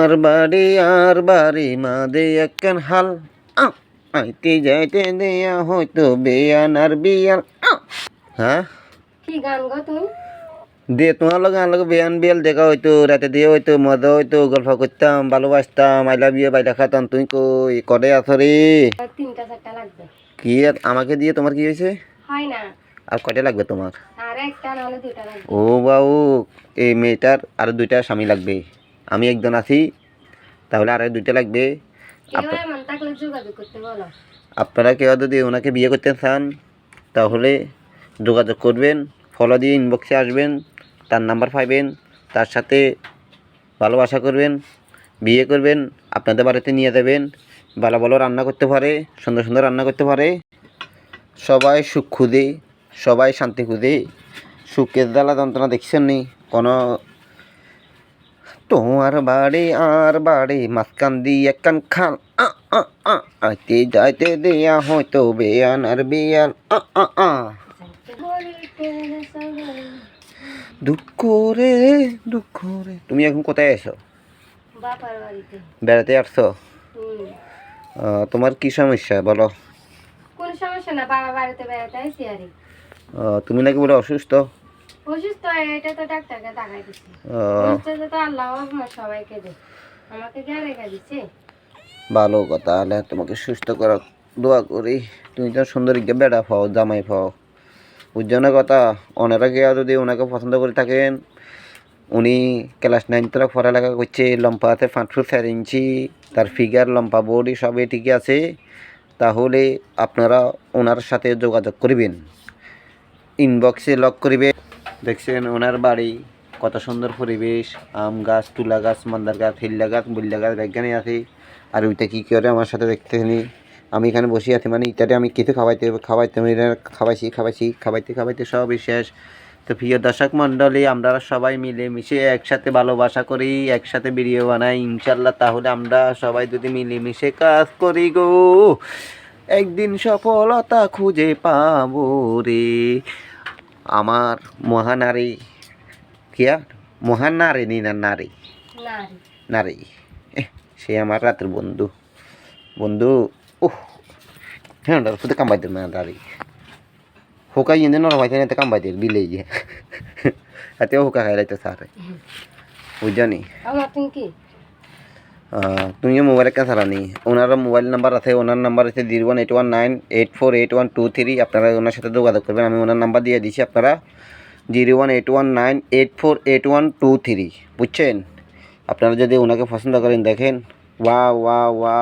আর বাড়ি মাদে একখান হাল আইতে যাইতে দেয়া হয়তো বেয়ান আর বিয়াল। হ্যাঁ কি গান গো তুমি? দে তোমার লগে আমার লগে বেয়ান বিয়াল দেখা হইতো, রাতে দিয়ে হইতো, মজা হইতো, গল্প করতাম, ভালোবাসতাম, আই লাভ ইউ বাইলা খাতাম। তুই কই কবে আছো রে? 3টা 4টা লাগবে। কি আর আমাকে দিয়ে তোমার কি হয়েছে? হয় না, আর কয়টা লাগবে তোমার? আর একটা নাহলে 2টা লাগবে। ও বাবু, এই মেয়েটার আরো 2টা স্বামী লাগবে। আমি একজন আছি, তাহলে আরো 2টা লাগবে। কেউ এমন থাকলে যোগাযোগ করতে বলো। আপনারা কেউ যদি ওনাকে বিয়ে করতে চান তাহলে যোগাযোগ করবেন, ফলো দিয়ে ইনবক্সে আসবেন, তার নাম্বার পাইবেন, তার সাথে ভালোবাসা করবেন, বিয়ে করবেন, আপনাদের বাড়িতে নিয়ে যাবেন। ভালো ভালো রান্না করতে পারে, সুন্দর সুন্দর রান্না করতে পারে। সবাই সুখ খুঁজে, সবাই শান্তি খুঁজে। সুখের জ্বালা যন্ত্রণা দেখছেন নি কোনো? তোমার বাড়ি আর বাড়ি মাঝখান দিয়ে একখান খাল আইতে যাইতে দেয়া হয়তো বেয়ান আর বিয়াল। দুঃখ রে দুঃখ রে। তুমি এখন কোথায় আছো? বাবার বাড়িতে। বেড়াতে আসছো? হুম। তোমার কি সমস্যা বলো? কোন সমস্যা না, বাবার বাড়িতে বেড়াতে আইছি আরে। তুমি নাকি বলে অসুস্থ? অসুস্থ এটা তো ডাক্তারকে দেখাই দিছি। অসুস্থ তো আল্লাহ সবাইকে দেয়, আমাকে কে রেখে দিচ্ছে? ভালো কথা, তাহলে তোমাকে সুস্থ করার দোয়া করি। তুমি তো সুন্দর বেড়া পাও, জামাই পাও, বুঝছো না কথা? ওনারা গিয়া যদি ওনাকে পছন্দ করে থাকেন, উনি ক্লাস 9 তক পড়ালেখা করছে, লম্পা আছে 5 ফুট 4 ইঞ্চি, তার ফিগার লম্পা বডি সবই ঠিকই আছে, তাহলে আপনারা ওনার সাথে যোগাযোগ করবেন, ইনবক্সে লক করিবেন। দেখছেন ওনার বাড়ি কত সুন্দর পরিবেশ, আম গাছ, তুলা গাছ, মান্দার গাছ, হিল্লা গাছ, বল্লা গাছ বিজ্ঞানী আছে। আর ওইটা কী করে আমার সাথে দেখতেনি, আমি এখানে বসে আছি মানে ইত্যাদি আমি কিছু খাওয়াইতে খাওয়াইতে সবই শেষ। তো প্রিয় দর্শক মণ্ডলী, আমরা সবাই মিলে মিশে একসাথে ভালোবাসা করি, একসাথে ভিডিও বানাই ইনশাল্লাহ। তাহলে আমরা সবাই যদি মিলেমিশে কাজ করি গো, একদিন সফলতা খুঁজে পাবো রে। আমার মহানারী, কিয়া মহানারী নি না নারী, নারী, সে আমার রাতের বন্ধু। বন্ধু হ্যাঁ শুধু কামাই দিল না দাঁড়ি হোকা ইয়ে নরমাইতে না কামাই দিল বিলে গিয়ে হাতেও হোকা খাই লাইতে সারে, বুঝজানি? তুমিও মোবাইল একটা চালানি। ওনার মোবাইল নাম্বার আছে, ওনার নাম্বার আছে 01819848123। আপনারা ওনার সাথে যোগাযোগ করবেন, আমি ওনার নাম্বার দিয়ে দিচ্ছি। আপনারা 01819848123, বুঝছেন? আপনারা যদি ওনাকে পছন্দ করেন দেখেন, ওয়া ওয়া ওয়া।